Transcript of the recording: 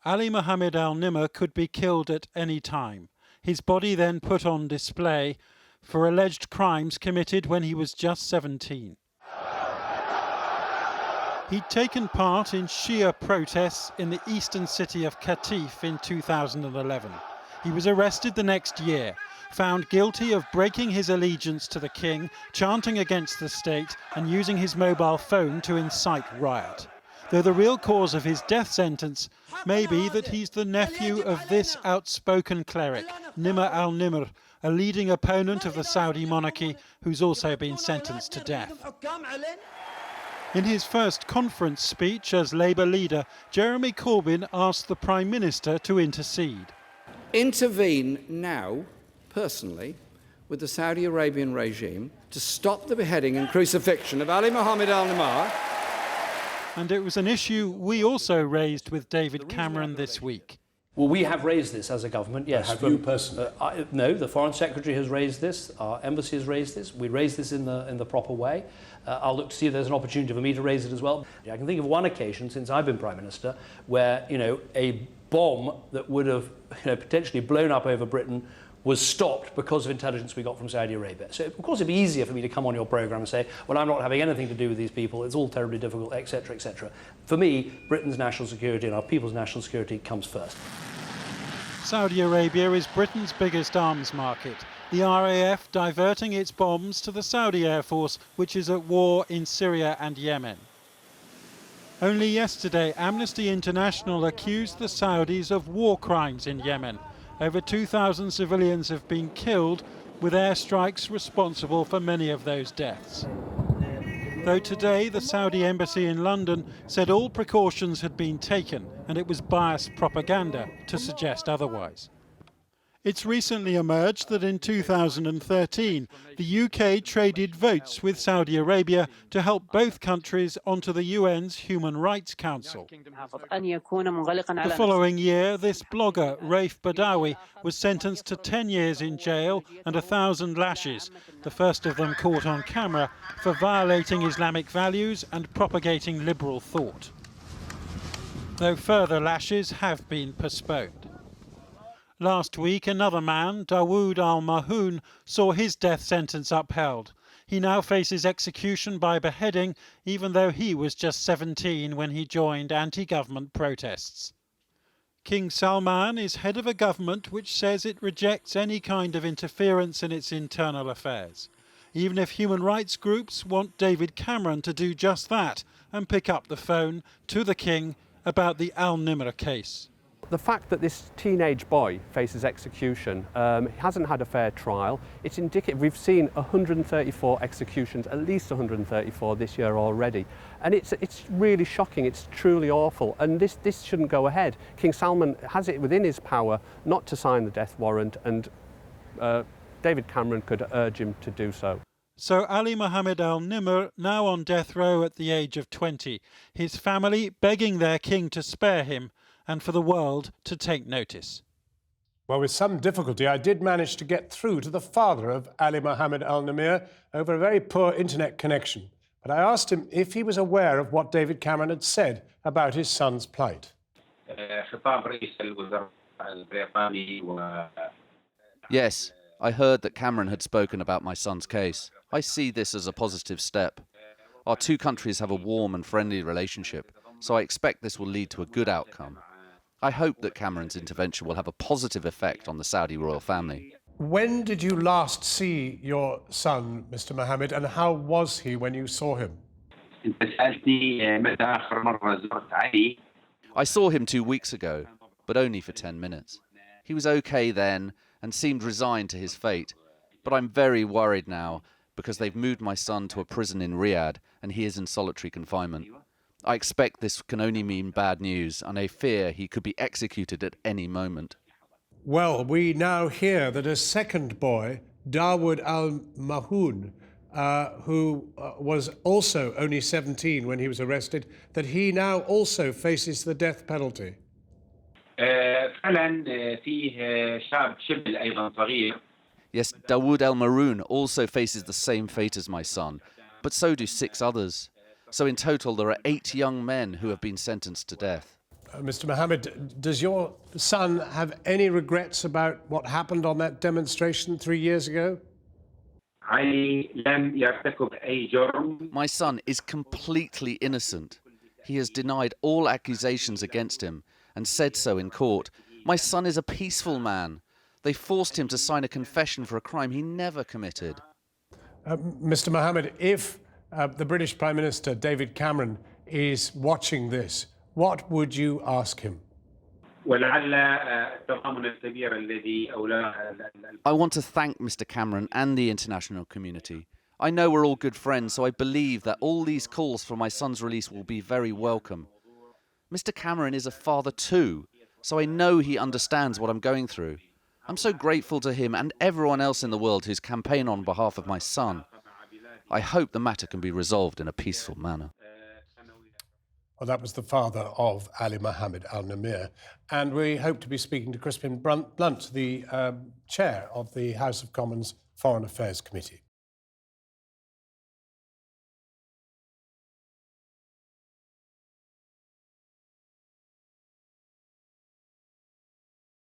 Ali Mohammed al-Nimr could be killed at any time. His body then put on display for alleged crimes committed when he was just 17. He'd taken part in Shia protests in the eastern city of Qatif in 2011. He was arrested the next year, found guilty of breaking his allegiance to the king, chanting against the state and using his mobile phone to incite riot. Though the real cause of his death sentence may be that he's the nephew of this outspoken cleric, Nimr al-Nimr, a leading opponent of the Saudi monarchy who's also been sentenced to death. In his first conference speech as Labour leader, Jeremy Corbyn asked the Prime Minister to intercede. Intervene now, personally, with the Saudi Arabian regime to stop the beheading and crucifixion of Ali Mohammed al-Nimr. And it was an issue we also raised with David Cameron this week. Well, we have raised this as a government, yes. Have you personally? No, the Foreign Secretary has raised this, our embassy has raised this, we raised this in the proper way. I'll look to see if there's an opportunity for me to raise it as well. I can think of one occasion since I've been Prime Minister where, a bomb that would have potentially blown up over Britain was stopped because of intelligence we got from Saudi Arabia. So, of course, it'd be easier for me to come on your programme and say, well, I'm not having anything to do with these people, it's all terribly difficult, etc., etc. For me, Britain's national security and our people's national security comes first. Saudi Arabia is Britain's biggest arms market. The RAF diverting its bombs to the Saudi Air Force, which is at war in Syria and Yemen. Only yesterday, Amnesty International accused the Saudis of war crimes in Yemen. Over 2,000 civilians have been killed, with airstrikes responsible for many of those deaths. Though today the Saudi embassy in London said all precautions had been taken and it was biased propaganda to suggest otherwise. It's recently emerged that in 2013, the UK traded votes with Saudi Arabia to help both countries onto the UN's Human Rights Council. The following year, this blogger, Raif Badawi, was sentenced to 10 years in jail and 1,000 lashes, the first of them caught on camera, for violating Islamic values and propagating liberal thought. Though further lashes have been postponed. Last week, another man, Dawood al-Mahoun, saw his death sentence upheld. He now faces execution by beheading, even though he was just 17 when he joined anti-government protests. King Salman is head of a government which says it rejects any kind of interference in its internal affairs, even if human rights groups want David Cameron to do just that and pick up the phone to the king about the al-Nimr case. The fact that this teenage boy faces execution, hasn't had a fair trial, it's indicative. We've seen 134 executions, at least 134 this year already. And it's really shocking, it's truly awful. And this shouldn't go ahead. King Salman has it within his power not to sign the death warrant, and David Cameron could urge him to do so. So Ali Mohammed al-Nimr, now on death row at the age of 20, his family begging their king to spare him, and for the world to take notice. Well, with some difficulty, I did manage to get through to the father of Ali Mohammed al-Nimr over a very poor internet connection. But I asked him if he was aware of what David Cameron had said about his son's plight. Yes, I heard that Cameron had spoken about my son's case. I see this as a positive step. Our two countries have a warm and friendly relationship, so I expect this will lead to a good outcome. I hope that Cameron's intervention will have a positive effect on the Saudi royal family. When did you last see your son, Mr. Mohammed, and how was he when you saw him? I saw him 2 weeks ago, but only for 10 minutes. He was okay then and seemed resigned to his fate, but I'm very worried now because they've moved my son to a prison in Riyadh and he is in solitary confinement. I expect this can only mean bad news, and I fear he could be executed at any moment. Well, we now hear that a second boy, Dawood al-Mahoun, who was also only 17 when he was arrested, that he now also faces the death penalty. Yes, Dawood al-Mahoun also faces the same fate as my son, but so do 6 others. So in total, there are 8 young men who have been sentenced to death. Mr. Mohammed, does your son have any regrets about what happened on that demonstration 3 years ago? My son is completely innocent. He has denied all accusations against him and said so in court. My son is a peaceful man. They forced him to sign a confession for a crime he never committed. Mr. Mohammed, if the British Prime Minister, David Cameron, is watching this, what would you ask him? I want to thank Mr. Cameron and the international community. I know we're all good friends, so I believe that all these calls for my son's release will be very welcome. Mr. Cameron is a father too, so I know he understands what I'm going through. I'm so grateful to him and everyone else in the world who's campaigned on behalf of my son. I hope the matter can be resolved in a peaceful manner. Well, that was the father of Ali Mohammed, al-Nimr. And we hope to be speaking to Crispin Blunt, the chair of the House of Commons Foreign Affairs Committee.